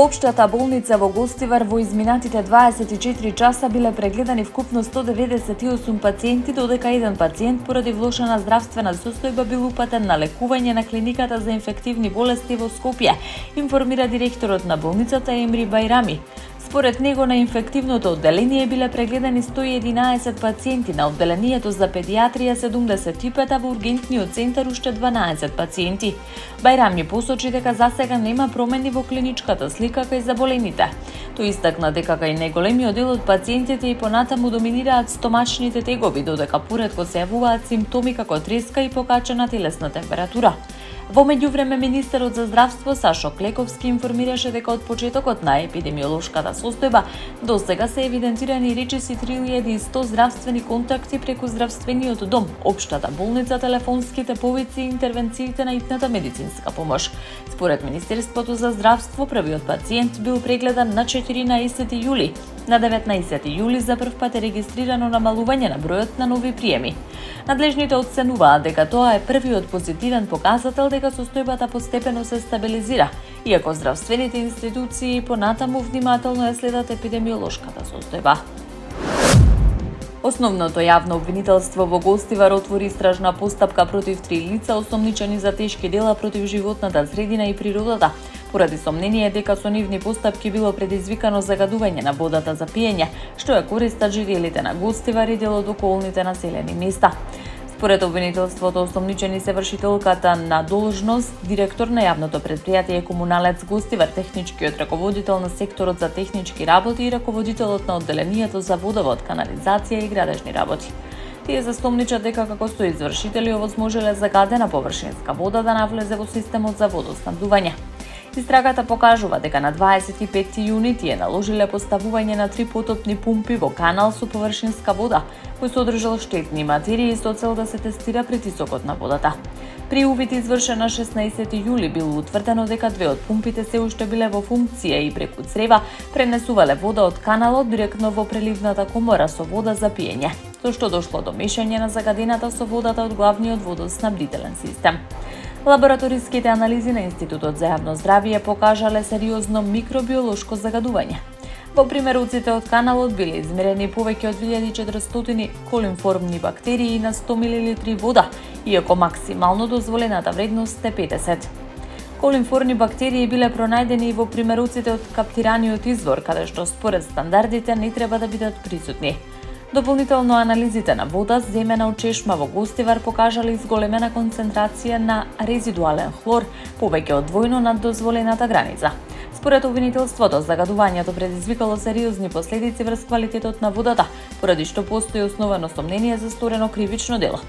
Во општата болница во Гостивар во изминатите 24 часа биле прегледани вкупно 198 пациенти, додека еден пациент поради влошена здравствена состојба бил упатен на лекување на клиниката за инфективни болести во Скопје, информира директорот на болницата Емри Байрами. Според него на инфективното одделение биле прегледани 111 пациенти, на одделението за педиатрија 75, а во ургентниот центар уште 12 пациенти. Байрами посочи дека засега нема промени во клиничката слика кај заболените. Тој истакна дека кај најголемиот дел од пациентите и понатаму доминираат стомачните тегови, додека поретко се јавуваат симптоми како треска и покачена телесна температура. Во меѓувреме, министерот за здравство Сашо Клековски информираше дека од почетокот на епидемиолошката состојба досега се евидентирани речиси 3100 здравствени контакти преку здравствениот дом, општата болница, телефонските повици и интервенциите на итната медицинска помош. Според Министерството за здравство, првиот пациент бил прегледан на 14 јули. На 19 јули за прв пат е регистрирано намалување на бројот на нови приеми. Надлежните оценуваат дека тоа е првиот позитивен показател дека состојбата постепено се стабилизира, иако здравствените институции понатаму внимателно ја следат епидемиолошката состојба. Основното јавно обвинителство во Гостивар отвори истражна постапка против 3 лица осомничени за тешки дела против животната средина и природата, поради сомнение дека со нивни постапки било предизвикано загадување на водата за пиење, што ја користат жителите на Гостивар и дел од околните населени места. Според обвинителството, осомничени се вршителката на должност, директор на јавното предпријатие Комуналец Гостивар, техничкиот раководител на секторот за технички работи и раководителот на одделението за водовод, канализација и градежни работи. Тие застомничат дека како соизвршители овозможеле загадена површинска вода да навлезе во системот за водоснабдување. Истрагата покажува дека на 25 јуни тие наложиле поставување на 3 потопни пумпи во канал со површинска вода, кој содржал штетни материи со цел да се тестира притисокот на водата. При увид извршен на 16 јули било утврдено дека 2 од пумпите се уште биле во функција и преку црева пренесувале вода од каналот директно во преливната комора со вода за пиење, со што дошло до мешање на загадената со водата од главниот водоснабдителен систем. Лабораториските анализи на Институтот за јавно здравје покажале сериозно микробиолошко загадување. Во примеруците од каналот биле измерени повеќе од 1400 колинформни бактерии на 100 мл вода, иако максимално дозволената вредност е 50. Колинформни бактерии биле пронајдени и во примеруците од каптираниот извор, каде што според стандардите не треба да бидат присутни. Дополнително анализите на вода земена од чешма во Гостивар покажале изголемена концентрација на резидуален хлор, повеќе од двојно над дозволената граница. Според обвинителството, загадувањето предизвикало сериозни последици врз квалитетот на водата, поради што постои основано сомнение за сторено кривично дело.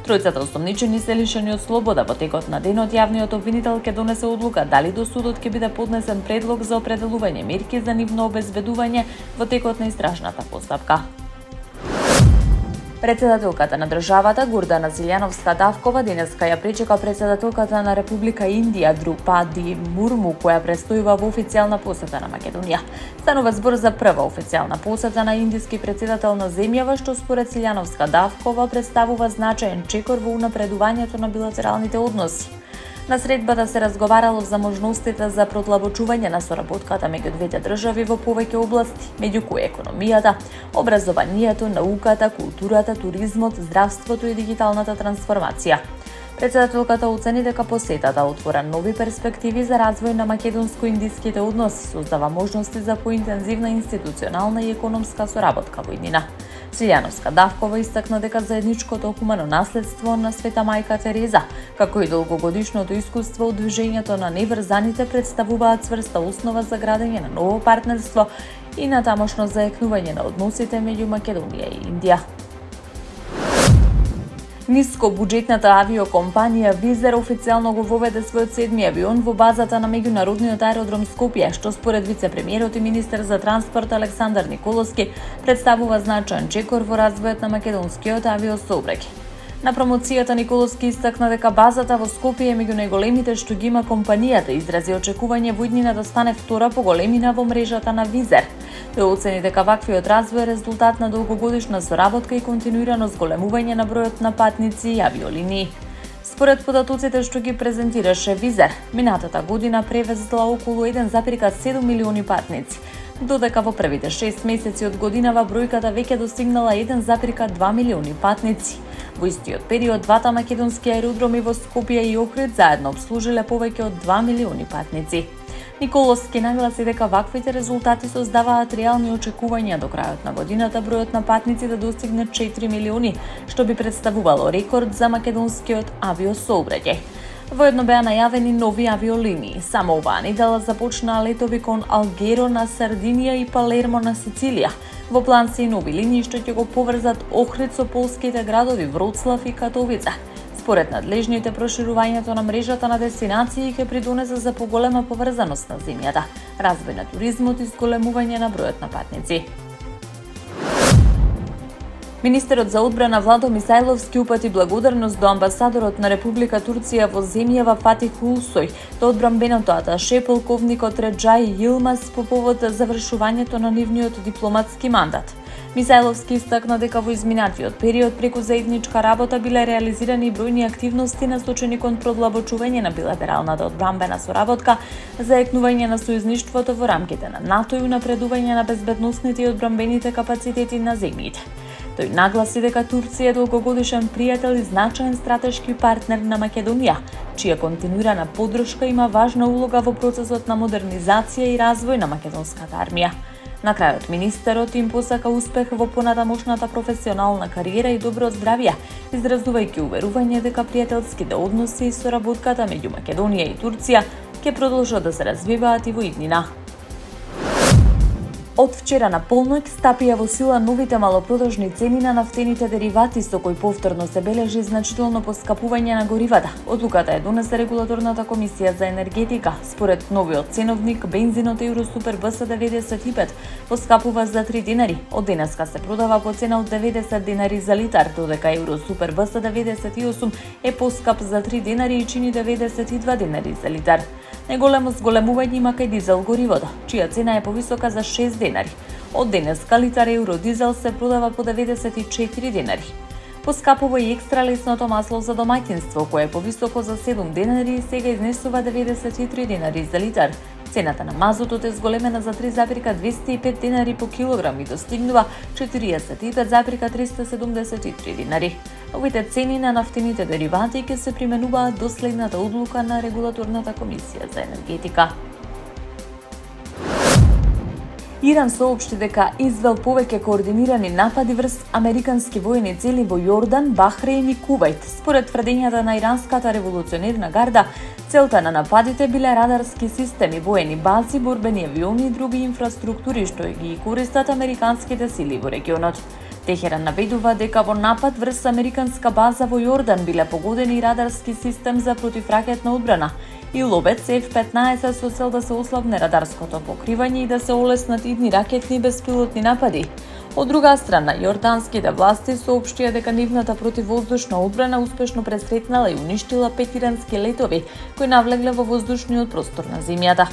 Тројцата осомничени се лишени од слобода. Во текот на денот јавниот обвинител ќе донесе одлука дали до судот ќе биде поднесен предлог за определување мерки за нивно обезбедување во текот на истражната постапка. Председателката на државата Гордана Силјановска-Давкова денеска ја пречека председателката на Република Индија Друпади Мурму, која престојува во официјална посета на Македонија. Станува збор за прва официјална посета на индиски председател на земјава, што според Силјановска-Давкова представува значаен чекор во унапредувањето на билатералните односи. На средбата се разговарало за можностите за продлабочување на соработката меѓу двете држави во повеќе области, меѓу кои економијата, образованието, науката, културата, туризмот, здравството и дигиталната трансформација. Председателката оцени дека посетата отвора нови перспективи за развој на македонско-индиските односи, создава можности за поинтензивна институционална и економска соработка во иднина. Силјановска-Давкова истакна дека заедничкото хумано наследство на Света мајка Тереза, како и долгогодишното искуство од движењето на неврзаните представуваат цврста основа за градење на ново партнерство и на тамошно заекнување на односите меѓу Македонија и Индија. Нискобуџетната авиокомпанија Визер официјално го воведе својот 7-ми авион во базата на меѓународниот аеродром Скопје, што според вице-премиерот и министер за транспорт Александар Николовски представува значаен чекор во развојот на македонскиот авиосообраќај. На промоцијата Николовски истакна дека базата во Скопје е меѓу најголемите што ги има компанијата, изрази очекување во иднина да стане втора по големина во мрежата на Визер. Тој оцени дека ваквиот развој е резултат на долгогодишна соработка и континуирано зголемување на бројот на патници и авиолинии. Според податоците што ги презентираше Визер, минатата година превезла околу 1,7 милиони патници, додека во првите 6 месеци од годинава бројката веќе достигнала 1,2 милиони патници. Во истиот период, двата македонски аеродроми во Скопје и Охрид заедно обслужиле повеќе од 2 милиони патници. Николовски нагласи дека ваквите резултати создаваат реални очекувања до крајот на годината бројот на патници да достигне 4 милиони, што би представувало рекорд за македонскиот авиосообраќај. Воедно беа најавени нови авиолинии. Само оваа недела започнаа летови кон Алгеро на Сардинија и Палермо на Сицилија. Во план се и нови линии што ќе го поврзат Охрид со полските градови Вроцлав и Катовица. Според надлежните, проширувањето на мрежата на дестинации ќе придонесе за поголема поврзаност на земјата, развој на туризмот и зголемување на бројот на патници. Министерот за одбрана Владо Мисајловски упати благодарност до амбасадорот на Република Турција во земјава Фатих Улсој, до одбранбеното аташе полковникот Реджај Јилмаз по повод завршувањето на нивниот дипломатски мандат. Мисајловски истакна дека во изминатиот период преку заедничка работа биле реализирани бројни активности насочени кон продлабочување на билатералната одбранбена соработка, заекнување на сојузништвото во рамките на НАТО и унапредување на безбедносните и одбранбените капацитети на земјите. Тој нагласи дека Турција е долгогодишен пријател и значаен стратешки партнер на Македонија, чија континуирана поддршка има важна улога во процесот на модернизација и развој на македонската армија. На крајот, министерот им посака успех во понатамошната професионална кариера и добро здравје, изразувајќи уверување дека пријателските односи и соработката меѓу Македонија и Турција ќе продолжат да се развиваат и во иднина. Од вчера на полноќ стапија во сила новите малопродажни цени на нафтените деривати, со кои повторно се бележи значително поскапување на горивата. Одлуката е донесе Регулаторната комисија за енергетика. Според новиот ценовник, бензинот Евросупер БС-95 поскапува за 3 динари. Од денеска се продава по цена од 90 динари за литар, додека Евросупер БС-98 е поскап за 3 динари и чини 92 динари за литар. Најголемо зголемување има кај дизел горивото, чија цена е повисока за 6 динари. Од денеска литар евродизел се продава по 94 динари. Поскапува и екстра лесното масло за домаќинство, кое е повисоко за 7 динари и сега изнесува 93 динари за литар. Цената на мазутот е зголемена за 3,205 динари по килограм и достигнува 45,373 динари. Овите цени на нафтените деривати ќе се применуваат до следната одлука на Регулаторната комисија за енергетика. Иран соопшти дека извел повеќе координирани напади врз американски воени цели во Јордан, Бахрейн и Кувајт. Според тврдењата на иранската револуционерна гарда, целта на нападите биле радарски системи, воени бази, борбени авиони и други инфраструктури што ги користат американските сили во регионот. Техеран наведува дека во напад врз американска база во Јордан биле погодени и радарски систем за противракетна одбрана и лобец F-15 со цел да се ослабне радарското покривање и да се олеснат идни ракетни и беспилотни напади. Од друга страна, јорданските власти соопштија дека нивната противвоздушна одбрана успешно пресретнала и уништила 5 ирански летови кои навлегле во воздушниот простор на земјата.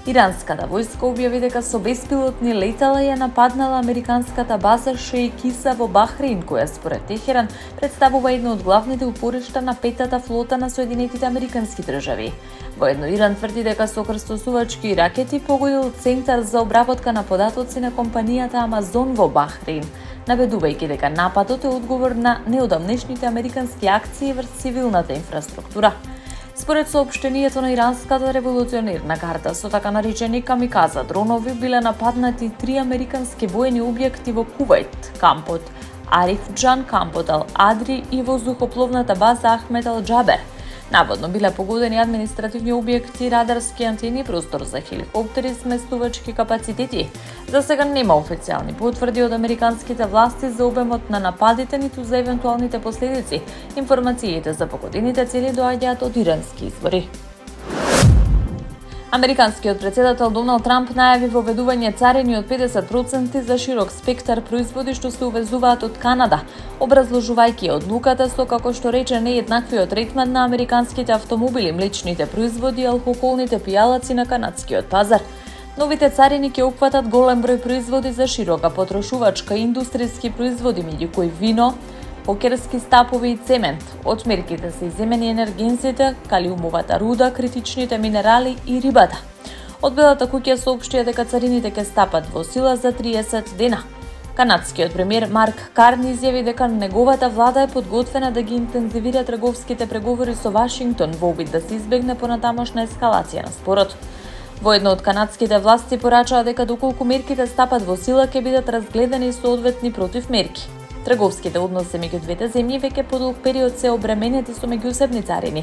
Иранската војска објави дека со беспилотни летала ја нападнала американската база Шејк Иса во Бахрейн, која според Техеран представува едно од главните упоришта на петата флота на Соединетите американски држави. Воедно Иран тврди дека со крстосувачки ракети погодил центар за обработка на податоци на компанијата Амазон во Бахрейн, наведувајќи дека нападот е одговор на неодамнешните американски акции врз цивилната инфраструктура. Според соопштението на иранската револуционерна гарда, со така наречени камиказа дронови биле нападнати 3 американски воени објекти во Кувајт, кампот Ариф Џан, кампот Ал Адри и воздухопловната база Ахмед Ал Џабер. Наводно биле погодени административни објекти, радарски антени, простор за хеликоптери, сместувачки капацитети. За сега нема официјални потврди од американските власти за обемот на нападите, ниту за евентуалните последици. Информациите за погодените цели доаѓаат од ирански извори. Американскиот председател Доналд Трамп најави воведување царини од 50% за широк спектар производи што се увезуваат од Канада, образложувајќи одлуката со, како што рече, нееднаквиот третман на американските автомобили, млечните производи и алкохолните пијалаци на канадскиот пазар. Новите царини ќе опфатат голем број производи за широка потрошувачка и индустријски производи, меѓу кои вино, покерски стапови и цемент. Од мерките се иземени енергенците, калиумовата руда, критичните минерали и рибата. Од Белата куќа соопштија дека царините ќе стапат во сила за 30 дена. Канадскиот премиер Марк Карни изјави дека неговата влада е подготвена да ги интензивира трговските преговори со Вашингтон во обид да се избегне понатамошна ескалација на спорот. Во едно од канадските власти порачаа дека доколку мерките стапат во сила ќе бидат разгледани соодветни противмерки. Трговските односи меѓу двете земји веќе подолг период се обременети со меѓусебни царини.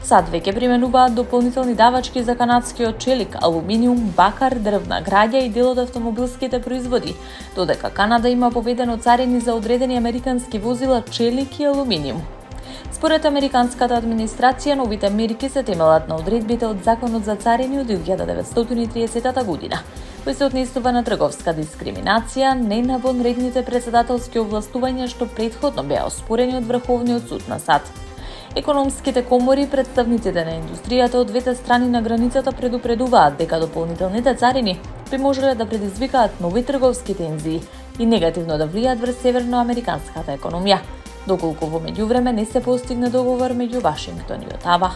Сад веќе применуваат дополнителни давачки за канадскиот челик, алуминиум, бакар, дрвна граѓа и дел од автомобилските производи, додека Канада има поведено царини за одредени американски возила, челик и алуминиум. Според американската администрација, новите мерки се темелат на одредбите од Законот за царини од 1930 година, кој се однесува на трговска дискриминација, не на вонредните претседателски овластувања што претходно беа оспорени од Врховниот суд на САД. Економските комори, представниците на индустријата од двете страни на границата предупредуваат дека дополнителните царини би можеле да предизвикаат нови трговски тензии и негативно да влијаат врз северноамериканската економија, доколку во меѓувреме не се постигне договор меѓу Вашингтон и Отава.